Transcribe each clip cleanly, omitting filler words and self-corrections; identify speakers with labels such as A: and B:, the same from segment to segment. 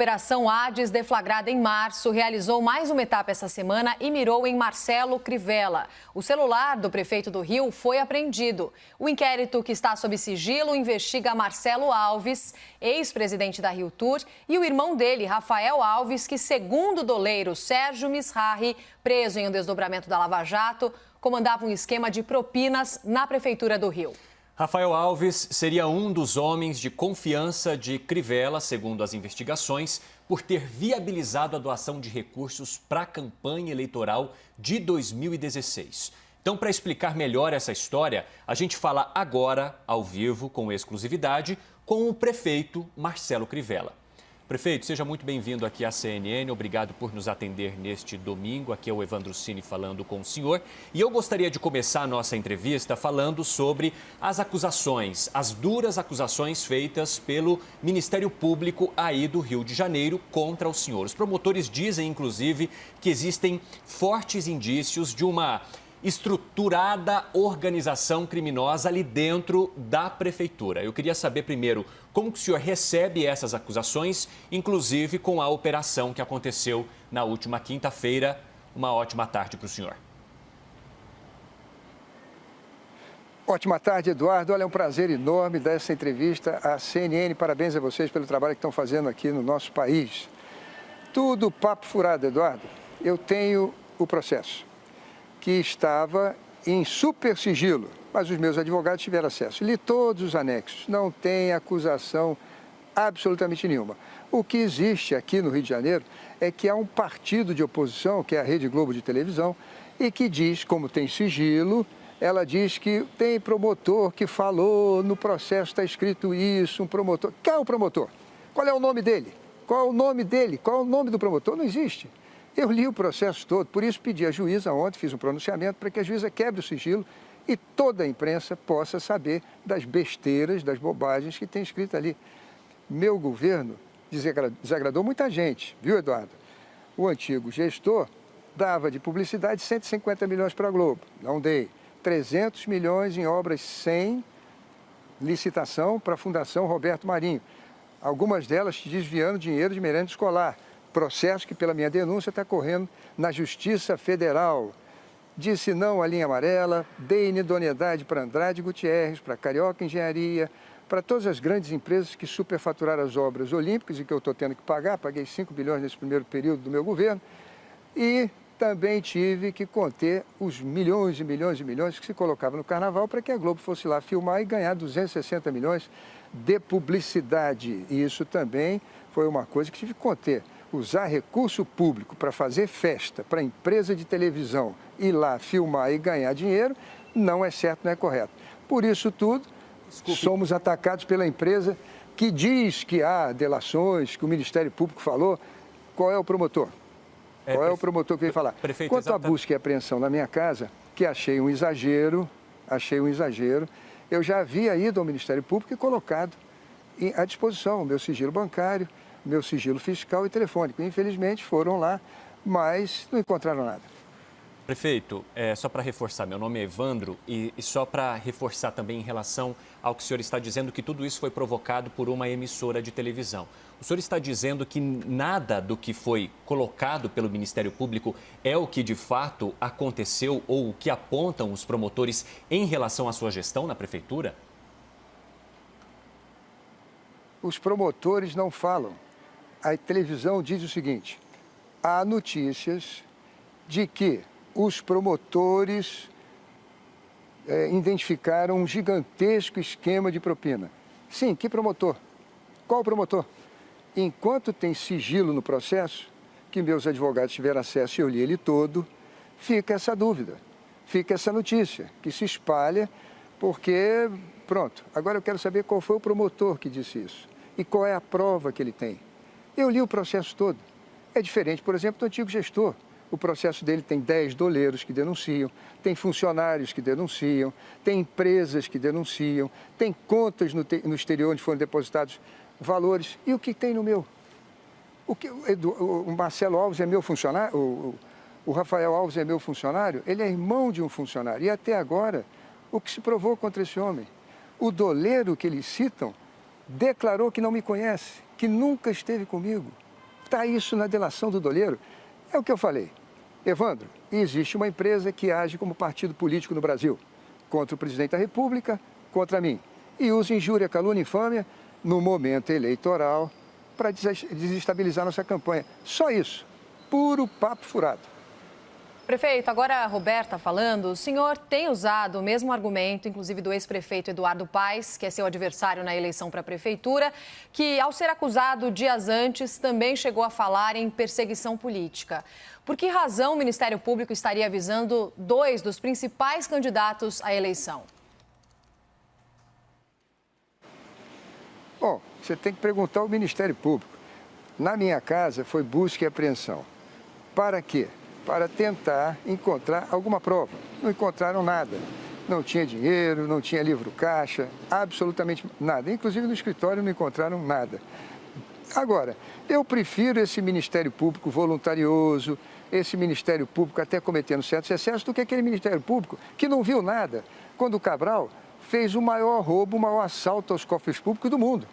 A: Operação Hades, deflagrada em março, realizou mais uma etapa essa semana e mirou em Marcelo Crivella. O celular do prefeito do Rio foi apreendido. O inquérito, que está sob sigilo, investiga Marcelo Alves, ex-presidente da Rio Tour, e o irmão dele, Rafael Alves, que, segundo o doleiro Sérgio Misrahi, preso em um desdobramento da Lava Jato, comandava um esquema de propinas na Prefeitura do Rio.
B: Rafael Alves seria um dos homens de confiança de Crivella, segundo as investigações, por ter viabilizado a doação de recursos para a campanha eleitoral de 2016. Então, para explicar melhor essa história, a gente fala agora, ao vivo, com exclusividade, com o prefeito Marcelo Crivella. Prefeito, seja muito bem-vindo aqui à CNN. Obrigado por nos atender neste domingo. Aqui é o Evandro Cini falando com o senhor. E eu gostaria de começar a nossa entrevista falando sobre as acusações, as duras acusações feitas pelo Ministério Público aí do Rio de Janeiro contra o senhor. Os promotores dizem, inclusive, que existem fortes indícios de uma estruturada organização criminosa ali dentro da prefeitura. Eu queria saber primeiro como que o senhor recebe essas acusações, inclusive com a operação que aconteceu na última quinta-feira. Uma ótima tarde para o senhor.
C: Ótima tarde, Eduardo. Olha, é um prazer enorme dar essa entrevista à CNN. Parabéns a vocês pelo trabalho que estão fazendo aqui no nosso país. Tudo papo furado, Eduardo. Eu tenho o processo, que estava em super sigilo, mas os meus advogados tiveram acesso. Li todos os anexos, não tem acusação absolutamente nenhuma. O que existe aqui no Rio de Janeiro é que há um partido de oposição, que é a Rede Globo de televisão, e que diz, como tem sigilo, ela diz que tem promotor que falou, no processo está escrito isso, um promotor. Quem é o promotor? Qual é o nome dele? Qual é o nome dele? Qual é o nome do promotor? Não existe. Eu li o processo todo, por isso pedi à juíza ontem, fiz um pronunciamento para que a juíza quebre o sigilo e toda a imprensa possa saber das besteiras, das bobagens que tem escrito ali. Meu governo desagradou muita gente, viu, Eduardo? O antigo gestor dava de publicidade 150 milhões para a Globo, não dei. 300 milhões em obras sem licitação para a Fundação Roberto Marinho. Algumas delas desviando dinheiro de merenda escolar. Processo que, pela minha denúncia, está correndo na Justiça Federal. Disse não à linha amarela, dei inidoneidade para Andrade Gutierrez, para Carioca Engenharia, para todas as grandes empresas que superfaturaram as obras olímpicas e que eu estou tendo que pagar. Paguei 5 bilhões nesse primeiro período do meu governo. E também tive que conter os milhões e milhões e milhões que se colocavam no Carnaval para que a Globo fosse lá filmar e ganhar 260 milhões de publicidade. E isso também foi uma coisa que tive que conter. Usar recurso público para fazer festa para empresa de televisão, ir lá filmar e ganhar dinheiro, não é certo, não é correto. Por isso tudo, somos atacados pela empresa que diz que há delações, que o Ministério Público falou. Qual é o promotor? Qual é o promotor que veio falar?
B: Prefeito,
C: Quanto à busca e apreensão na minha casa, que achei um exagero, eu já havia ido ao Ministério Público e colocado à disposição o meu sigilo bancário, meu sigilo fiscal e telefônico. Infelizmente foram lá, mas não encontraram nada.
B: Prefeito, só para reforçar, meu nome é Evandro e só para reforçar também em relação ao que o senhor está dizendo, que tudo isso foi provocado por uma emissora de televisão. O senhor está dizendo que nada do que foi colocado pelo Ministério Público é o que de fato aconteceu ou o que apontam os promotores em relação à sua gestão na prefeitura?
C: Os promotores não falam. A televisão diz o seguinte: há notícias de que os promotores identificaram um gigantesco esquema de propina. Sim, que promotor? Qual promotor? Enquanto tem sigilo no processo, que meus advogados tiveram acesso e eu li ele todo, fica essa dúvida, fica essa notícia que se espalha porque, pronto, agora eu quero saber qual foi o promotor que disse isso e qual é a prova que ele tem. Eu li o processo todo. É diferente, por exemplo, do antigo gestor. O processo dele tem 10 doleiros que denunciam, tem funcionários que denunciam, tem empresas que denunciam, tem contas no exterior onde foram depositados valores. E o que tem no meu? O Marcelo Alves é meu funcionário, o Rafael Alves é meu funcionário, ele é irmão de um funcionário. E até agora, o que se provou contra esse homem? O doleiro que eles citam declarou que não me conhece, que nunca esteve comigo. Está isso na delação do doleiro? É o que eu falei. Evandro, existe uma empresa que age como partido político no Brasil, contra o presidente da República, contra mim, e usa injúria, calúnia e infâmia no momento eleitoral para desestabilizar nossa campanha. Só isso, puro papo furado.
A: Prefeito, agora a Roberta falando, o senhor tem usado o mesmo argumento, inclusive do ex-prefeito Eduardo Paes, que é seu adversário na eleição para a prefeitura, que ao ser acusado dias antes também chegou a falar em perseguição política. Por que razão o Ministério Público estaria avisando 2 dos principais candidatos à eleição?
C: Bom, você tem que perguntar ao Ministério Público. Na minha casa foi busca e apreensão. Para quê? Para tentar encontrar alguma prova. Não encontraram nada. Não tinha dinheiro, não tinha livro caixa, absolutamente nada. Inclusive no escritório não encontraram nada. Agora, eu prefiro esse Ministério Público voluntarioso, esse Ministério Público até cometendo certos excessos, do que aquele Ministério Público que não viu nada quando o Cabral fez o maior roubo, o maior assalto aos cofres públicos do mundo.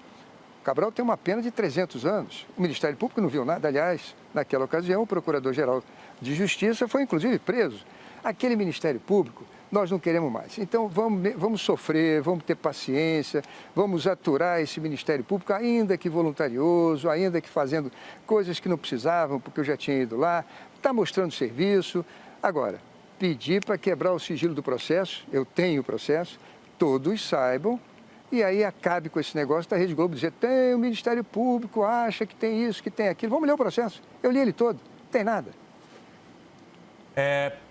C: O Cabral tem uma pena de 300 anos. O Ministério Público não viu nada. Aliás, naquela ocasião, o Procurador-Geral de Justiça foi, inclusive, preso. Aquele Ministério Público, nós não queremos mais. Então, vamos sofrer, vamos ter paciência, vamos aturar esse Ministério Público, ainda que voluntarioso, ainda que fazendo coisas que não precisavam, porque eu já tinha ido lá. Está mostrando serviço. Agora, pedir para quebrar o sigilo do processo, eu tenho o processo, todos saibam, e aí acabe com esse negócio da Rede Globo dizer, tem o Ministério Público, acha que tem isso, que tem aquilo. Vamos ler o processo. Eu li ele todo, não tem nada.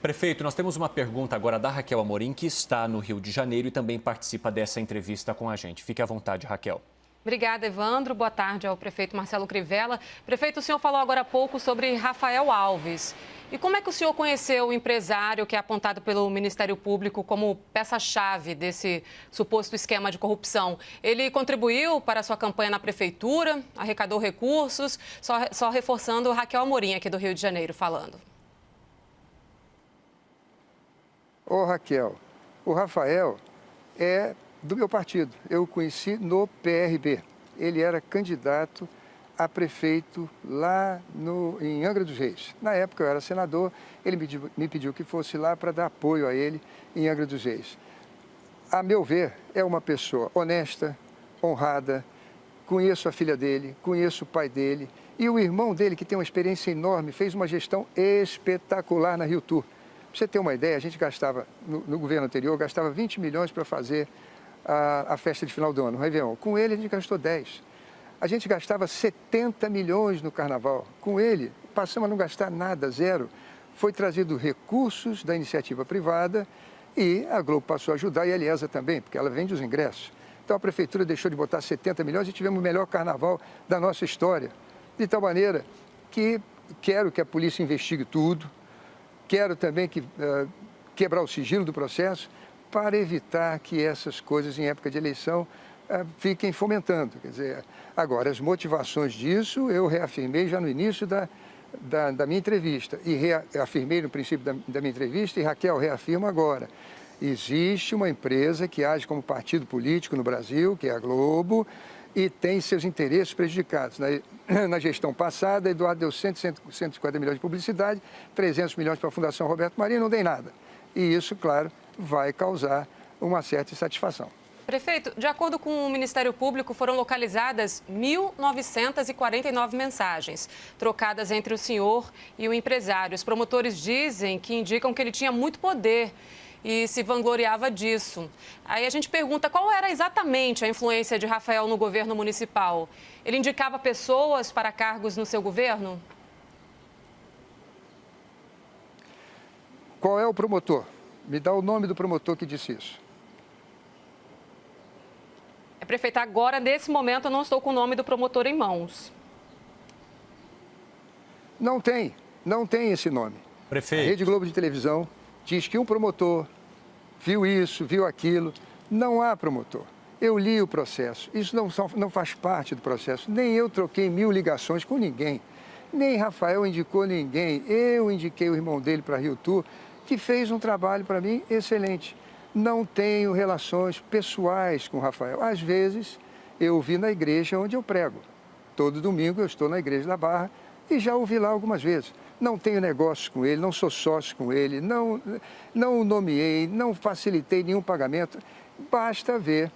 B: Prefeito, nós temos uma pergunta agora da Raquel Amorim, que está no Rio de Janeiro e também participa dessa entrevista com a gente. Fique à vontade, Raquel.
D: Obrigada, Evandro. Boa tarde ao prefeito Marcelo Crivella. Prefeito, o senhor falou agora há pouco sobre Rafael Alves. E como é que o senhor conheceu o empresário que é apontado pelo Ministério Público como peça-chave desse suposto esquema de corrupção? Ele contribuiu para a sua campanha na prefeitura, arrecadou recursos, só reforçando Raquel Amorim aqui do Rio de Janeiro falando.
C: Ô Raquel, o Rafael é do meu partido. Eu o conheci no PRB. Ele era candidato a prefeito lá em Angra dos Reis. Na época eu era senador, ele me pediu que fosse lá para dar apoio a ele em Angra dos Reis. A meu ver, é uma pessoa honesta, honrada, conheço a filha dele, conheço o pai dele e o irmão dele, que tem uma experiência enorme, fez uma gestão espetacular na Rio Tour. Para você ter uma ideia, a gente gastava, no governo anterior, gastava 20 milhões para fazer a festa de final do ano, o Réveillon. Com ele, a gente gastou 10. A gente gastava 70 milhões no Carnaval. Com ele, passamos a não gastar nada, zero. Foi trazido recursos da iniciativa privada e a Globo passou a ajudar e a Eliesa também, porque ela vende os ingressos. Então, a Prefeitura deixou de botar 70 milhões e tivemos o melhor Carnaval da nossa história. De tal maneira que quero que a polícia investigue tudo, quero também quebrar o sigilo do processo para evitar que essas coisas, em época de eleição, fiquem fomentando. Quer dizer, agora, as motivações disso eu reafirmei já no início da minha entrevista. E reafirmei no princípio da minha entrevista e Raquel reafirma agora. Existe uma empresa que age como partido político no Brasil, que é a Globo, e tem seus interesses prejudicados. Na gestão passada, Eduardo deu 150 milhões de publicidade, 300 milhões para a Fundação Roberto Marinho, não dei nada. E isso, claro, vai causar uma certa insatisfação.
D: Prefeito, de acordo com o Ministério Público, foram localizadas 1.949 mensagens trocadas entre o senhor e o empresário. Os promotores dizem que indicam que ele tinha muito poder e se vangloriava disso. Aí a gente pergunta qual era exatamente a influência de Rafael no governo municipal. Ele indicava pessoas para cargos no seu governo?
C: Qual é o promotor? Me dá o nome do promotor que disse isso.
D: Prefeita, agora, nesse momento, eu não estou com o nome do promotor em mãos.
C: Não tem esse nome.
B: Prefeito.
C: A Rede Globo de televisão diz que um promotor viu isso, viu aquilo. Não há promotor. Eu li o processo. Isso não faz parte do processo. Nem eu troquei 1000 ligações com ninguém. Nem Rafael indicou ninguém. Eu indiquei o irmão dele para Rio Tour, que fez um trabalho para mim excelente. Não tenho relações pessoais com o Rafael. Às vezes, eu o vi na igreja onde eu prego. Todo domingo eu estou na igreja da Barra E já ouvi lá algumas vezes. Não tenho negócio com ele, não sou sócio com ele, não o nomeei, não facilitei nenhum pagamento. Basta ver,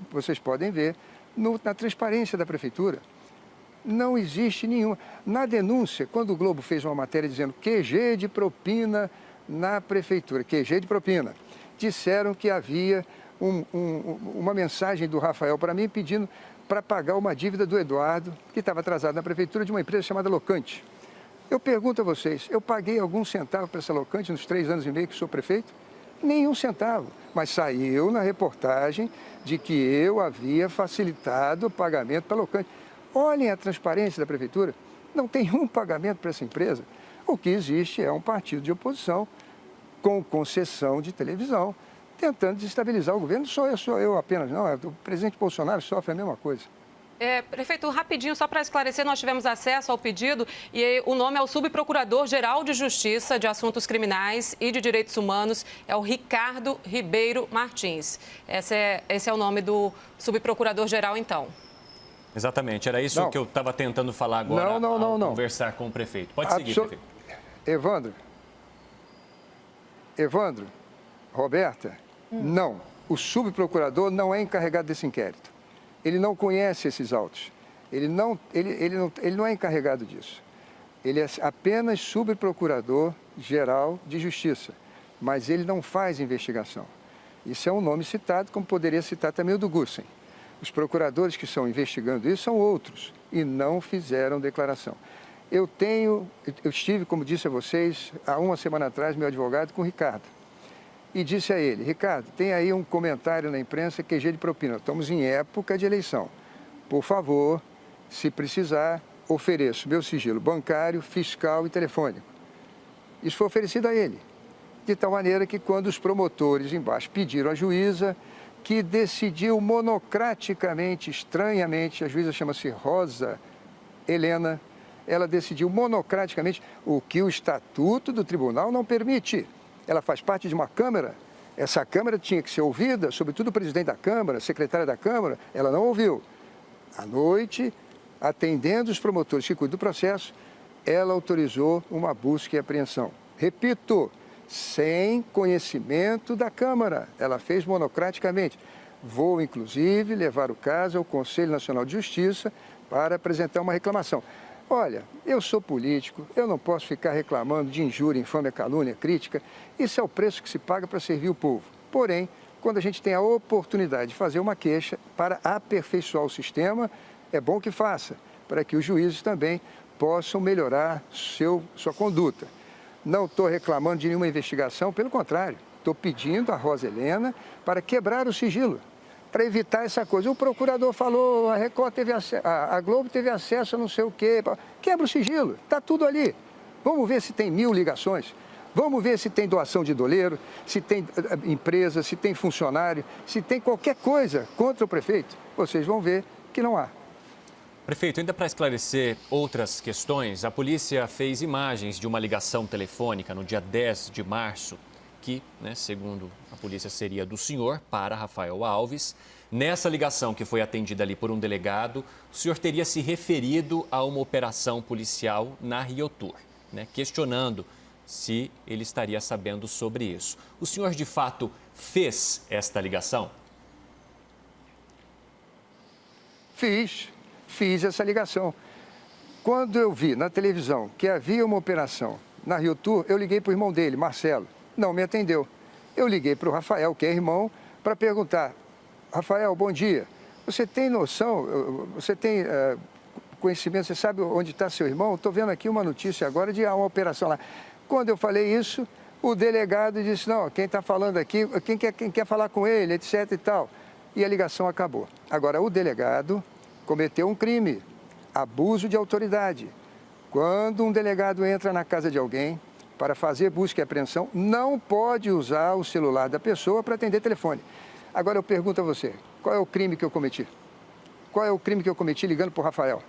C: vocês podem ver, na transparência da prefeitura. Não existe nenhuma. Na denúncia, quando o Globo fez uma matéria dizendo QG de propina na prefeitura, QG de propina, disseram que havia uma mensagem do Rafael para mim pedindo para pagar uma dívida do Eduardo, que estava atrasado na prefeitura, de uma empresa chamada Locante. Eu pergunto a vocês, eu paguei algum centavo para essa Locante nos 3 anos e meio que sou prefeito? Nenhum centavo, mas saiu na reportagem de que eu havia facilitado o pagamento para a Locante. Olhem a transparência da prefeitura, não tem um pagamento para essa empresa. O que existe é um partido de oposição com concessão de televisão, tentando desestabilizar o governo. Sou eu apenas, não, o presidente Bolsonaro sofre a mesma coisa.
D: Prefeito, rapidinho, só para esclarecer, nós tivemos acesso ao pedido e o nome é o Subprocurador-Geral de Justiça de Assuntos Criminais e de Direitos Humanos, é o Ricardo Ribeiro Martins. Esse é o nome do Subprocurador-Geral, então.
B: Exatamente, era isso que eu estava tentando falar agora ao conversar com o prefeito. Pode seguir, prefeito.
C: Evandro, Roberta, não. O subprocurador não é encarregado desse inquérito. Ele não conhece esses autos. Ele não é encarregado disso. Ele é apenas subprocurador-geral de Justiça, mas ele não faz investigação. Isso é um nome citado, como poderia citar também o do Gussen. Os procuradores que estão investigando isso são outros e não fizeram declaração. Eu estive, como disse a vocês, há uma semana atrás, meu advogado, com o Ricardo. E disse a ele, Ricardo, tem aí um comentário na imprensa QG de propina. Estamos em época de eleição. Por favor, se precisar, ofereço meu sigilo bancário, fiscal e telefônico. Isso foi oferecido a ele. De tal maneira que quando os promotores embaixo pediram à juíza, que decidiu monocraticamente, estranhamente, a juíza chama-se Rosa Helena, ela decidiu monocraticamente o que o estatuto do tribunal não permite. Ela faz parte de uma Câmara, essa Câmara tinha que ser ouvida, sobretudo o presidente da Câmara, a secretária da Câmara, ela não ouviu. À noite, atendendo os promotores que cuidam do processo, ela autorizou uma busca e apreensão. Repito, sem conhecimento da Câmara, ela fez monocraticamente. Vou, inclusive, levar o caso ao Conselho Nacional de Justiça para apresentar uma reclamação. Olha, eu sou político, eu não posso ficar reclamando de injúria, infâmia, calúnia, crítica. Isso é o preço que se paga para servir o povo. Porém, quando a gente tem a oportunidade de fazer uma queixa para aperfeiçoar o sistema, é bom que faça, para que os juízes também possam melhorar sua conduta. Não estou reclamando de nenhuma investigação, pelo contrário, estou pedindo à Rosa Helena para quebrar o sigilo, para evitar essa coisa. O procurador falou, a Record teve a Globo teve acesso a não sei o quê. Quebra o sigilo, está tudo ali. Vamos ver se tem 1000 ligações, vamos ver se tem doação de doleiro, se tem empresa, se tem funcionário, se tem qualquer coisa contra o prefeito. Vocês vão ver que não há.
B: Prefeito, ainda para esclarecer outras questões, a polícia fez imagens de uma ligação telefônica no dia 10 de março, que, segundo a polícia, seria do senhor para Rafael Alves. Nessa ligação que foi atendida ali por um delegado, o senhor teria se referido a uma operação policial na Rio Tour, questionando se ele estaria sabendo sobre isso. O senhor, de fato, fez esta ligação?
C: Fiz essa ligação. Quando eu vi na televisão que havia uma operação na Rio Tour, eu liguei para o irmão dele, Marcelo. Não me atendeu. Eu liguei para o Rafael, que é irmão, para perguntar, Rafael, bom dia, você tem noção, você tem conhecimento, você sabe onde está seu irmão? Estou vendo aqui uma notícia agora de uma operação lá. Quando eu falei isso, o delegado disse, não, quem está falando aqui, quem quer falar com ele, etc e tal. E a ligação acabou. Agora, o delegado cometeu um crime, abuso de autoridade. Quando um delegado entra na casa de alguém para fazer busca e apreensão, não pode usar o celular da pessoa para atender telefone. Agora eu pergunto a você, qual é o crime que eu cometi? Qual é o crime que eu cometi ligando para o Rafael?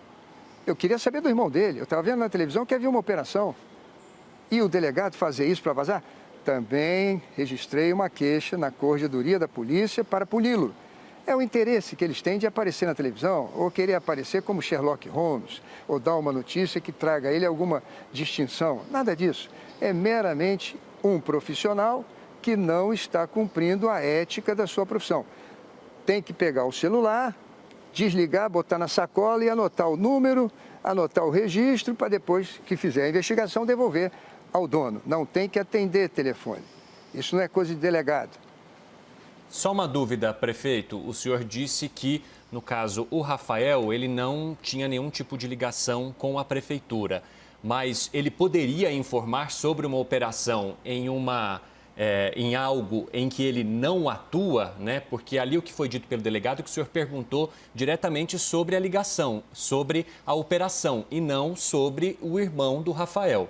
C: Eu queria saber do irmão dele, eu estava vendo na televisão que havia uma operação. E o delegado fazer isso para vazar? Também registrei uma queixa na Corregedoria da Polícia para puni-lo. É o interesse que eles têm de aparecer na televisão, ou querer aparecer como Sherlock Holmes, ou dar uma notícia que traga a ele alguma distinção. Nada disso. É meramente um profissional que não está cumprindo a ética da sua profissão. Tem que pegar o celular, desligar, botar na sacola e anotar o número, anotar o registro, para depois que fizer a investigação devolver ao dono. Não tem que atender telefone. Isso não é coisa de delegado.
B: Só uma dúvida, prefeito. O senhor disse que, no caso, o Rafael, ele não tinha nenhum tipo de ligação com a prefeitura, mas ele poderia informar sobre uma operação em algo em que ele não atua, né? Porque ali o que foi dito pelo delegado é que o senhor perguntou diretamente sobre a ligação, sobre a operação e não sobre o irmão do Rafael.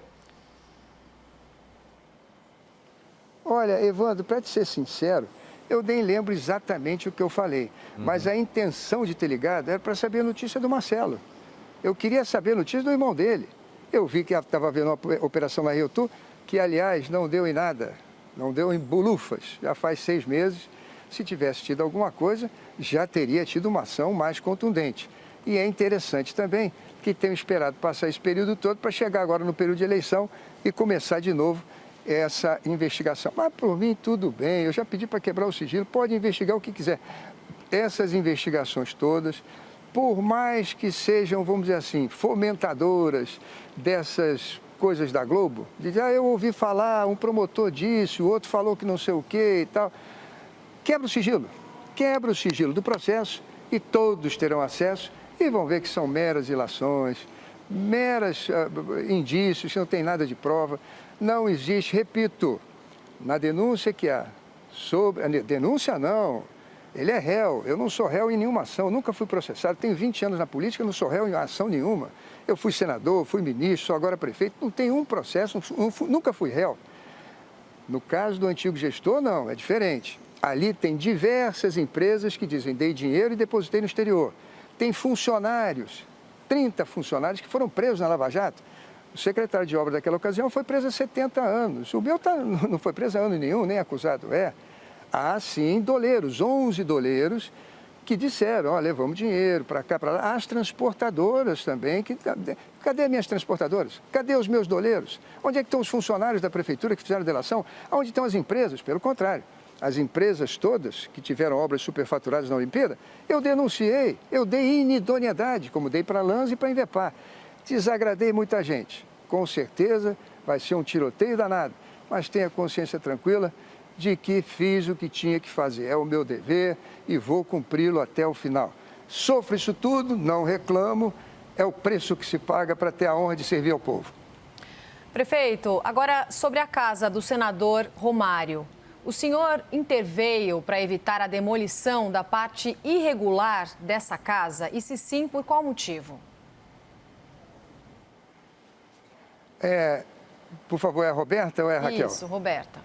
C: Olha, Evandro, para te ser sincero, eu nem lembro exatamente o que eu falei, mas a intenção de ter ligado era para saber a notícia do Marcelo. Eu queria saber a notícia do irmão dele. Eu vi que estava havendo uma operação na Rio Tour, que, aliás, não deu em nada, não deu em bolufas, já faz 6 meses. Se tivesse tido alguma coisa, já teria tido uma ação mais contundente. E é interessante também que tenham esperado passar esse período todo para chegar agora no período de eleição e começar de novo essa investigação. Mas, por mim, tudo bem, eu já pedi para quebrar o sigilo, pode investigar o que quiser. Essas investigações todas, por mais que sejam, vamos dizer assim, fomentadoras dessas coisas da Globo, de dizer, eu ouvi falar, um promotor disse, o outro falou que não sei o quê e tal, quebra o sigilo do processo e todos terão acesso e vão ver que são meras ilações, meras indícios, que não tem nada de prova. Não existe, repito, na denúncia que há sobre... Denúncia não, ele é réu, eu não sou réu em nenhuma ação, nunca fui processado, tenho 20 anos na política, não sou réu em ação nenhuma. Eu fui senador, fui ministro, sou agora prefeito, não tem um processo, nunca fui réu. No caso do antigo gestor, não, é diferente. Ali tem diversas empresas que dizem, dei dinheiro e depositei no exterior. Tem funcionários, 30 funcionários que foram presos na Lava Jato. O secretário de obra daquela ocasião foi preso há 70 anos. O meu não foi preso há ano nenhum, nem acusado é. Há, sim, doleiros, 11 doleiros, que disseram, ó, levamos dinheiro para cá, para lá. As transportadoras também. Cadê minhas transportadoras? Cadê os meus doleiros? Onde é que estão os funcionários da prefeitura que fizeram delação? Onde estão as empresas? Pelo contrário, as empresas todas que tiveram obras superfaturadas na Olimpíada, eu denunciei, eu dei inidoneidade, como dei para a Lans e para a Invepar. Desagradei muita gente. Com certeza vai ser um tiroteio danado, mas tenha consciência tranquila de que fiz o que tinha que fazer. É o meu dever e vou cumpri-lo até o final. Sofro isso tudo, não reclamo, é o preço que se paga para ter a honra de servir ao povo.
A: Prefeito, agora sobre a casa do senador Romário. O senhor interveio para evitar a demolição da parte irregular dessa casa? E se sim, por qual motivo?
C: Por favor, é a Roberta ou é a Raquel?
A: Isso, Roberta.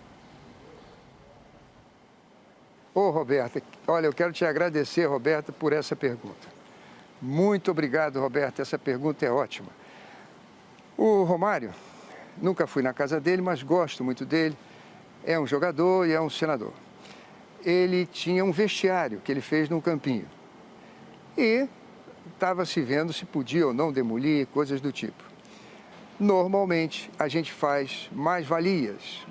C: Ô, Roberta, olha, eu quero te agradecer, Roberta, por essa pergunta. Muito obrigado, Roberta, essa pergunta é ótima. O Romário, nunca fui na casa dele, mas gosto muito dele. É um jogador e é um senador. Ele tinha um vestiário que ele fez num campinho. E estava se vendo se podia ou não demolir, coisas do tipo. Normalmente, a gente faz mais-valias.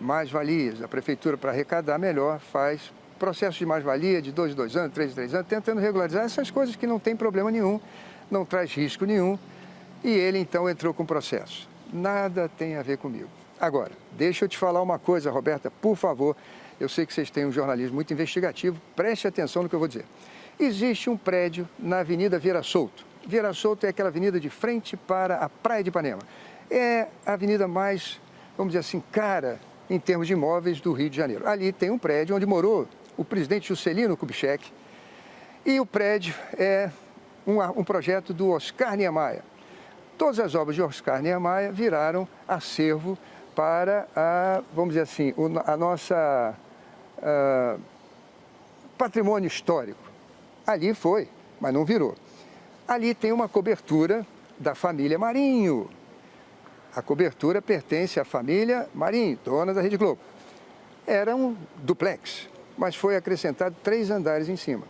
C: A prefeitura, para arrecadar melhor, faz processo de mais-valia de 2 em 2 anos, 3 em 3 anos, tentando regularizar essas coisas que não tem problema nenhum, não traz risco nenhum. E ele, então, entrou com o processo. Nada tem a ver comigo. Agora, deixa eu te falar uma coisa, Roberta, por favor. Eu sei que vocês têm um jornalismo muito investigativo, preste atenção no que eu vou dizer. Existe um prédio na Avenida Vieira Solto. Vieira Solto é aquela avenida de frente para a Praia de Ipanema. É a avenida mais, vamos dizer assim, cara em termos de imóveis do Rio de Janeiro. Ali tem um prédio onde morou o presidente Juscelino Kubitschek e o prédio é um projeto do Oscar Niemeyer. Todas as obras de Oscar Niemeyer viraram acervo para, vamos dizer assim, a nossa patrimônio histórico. Ali foi, mas não virou. Ali tem uma cobertura da família Marinho. A cobertura pertence à família Marinho, dona da Rede Globo. Era um duplex, mas foi acrescentado 3 andares em cima.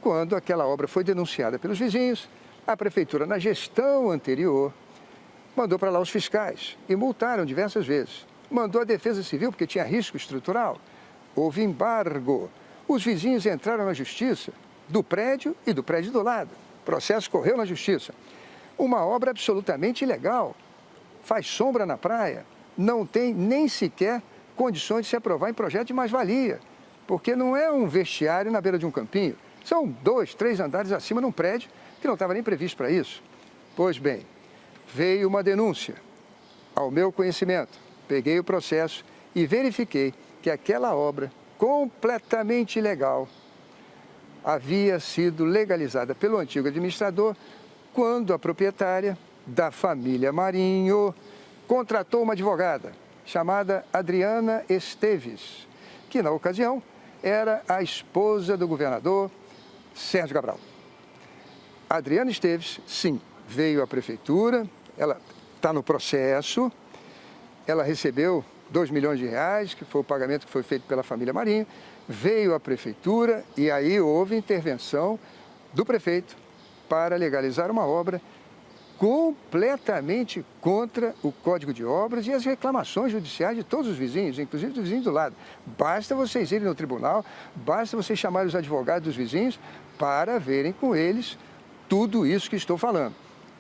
C: quando aquela obra foi denunciada pelos vizinhos, a prefeitura, na gestão anterior, mandou para lá os fiscais e multaram diversas vezes. Mandou a Defesa Civil porque tinha risco estrutural. Houve embargo. Os vizinhos entraram na justiça do prédio e do prédio do lado. O processo correu na justiça. Uma obra absolutamente ilegal. Faz sombra na praia. Não tem nem sequer condições de se aprovar em projeto de mais-valia. Porque não é um vestiário na beira de um campinho. São 2, 3 andares acima de um prédio que não estava nem previsto para isso. Pois bem, veio uma denúncia ao meu conhecimento. Peguei o processo e verifiquei que aquela obra completamente ilegal havia sido legalizada pelo antigo administrador quando a proprietária da família Marinho contratou uma advogada chamada Adriana Esteves, que na ocasião era a esposa do governador Sérgio Cabral. A Adriana Esteves, sim, veio à prefeitura, ela está no processo, ela recebeu 2 milhões de reais, que foi o pagamento que foi feito pela família Marinho, veio à prefeitura e aí houve intervenção do prefeito para legalizar uma obra completamente contra o Código de Obras e as reclamações judiciais de todos os vizinhos, inclusive do vizinho do lado. Basta vocês irem no tribunal, basta vocês chamarem os advogados dos vizinhos para verem com eles tudo isso que estou falando.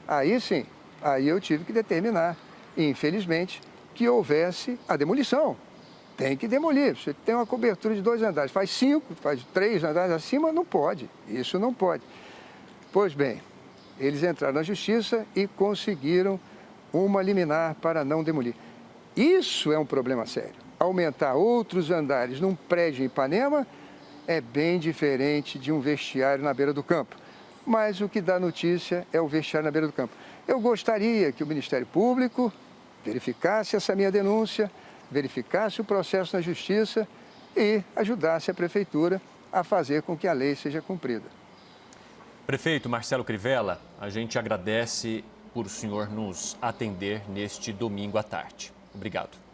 C: Aí sim, aí eu tive que determinar, infelizmente, que houvesse a demolição. Tem que demolir. Você tem uma cobertura de 2 andares, faz 5, faz 3 andares acima, não pode. Isso não pode. Pois bem, eles entraram na justiça e conseguiram uma liminar para não demolir. Isso é um problema sério. Aumentar outros andares num prédio em Ipanema é bem diferente de um vestiário na beira do campo. Mas o que dá notícia é o vestiário na beira do campo. Eu gostaria que o Ministério Público verificasse essa minha denúncia, verificasse o processo na justiça e ajudasse a prefeitura a fazer com que a lei seja cumprida.
B: Prefeito Marcelo Crivella, a gente agradece por o senhor nos atender neste domingo à tarde. Obrigado.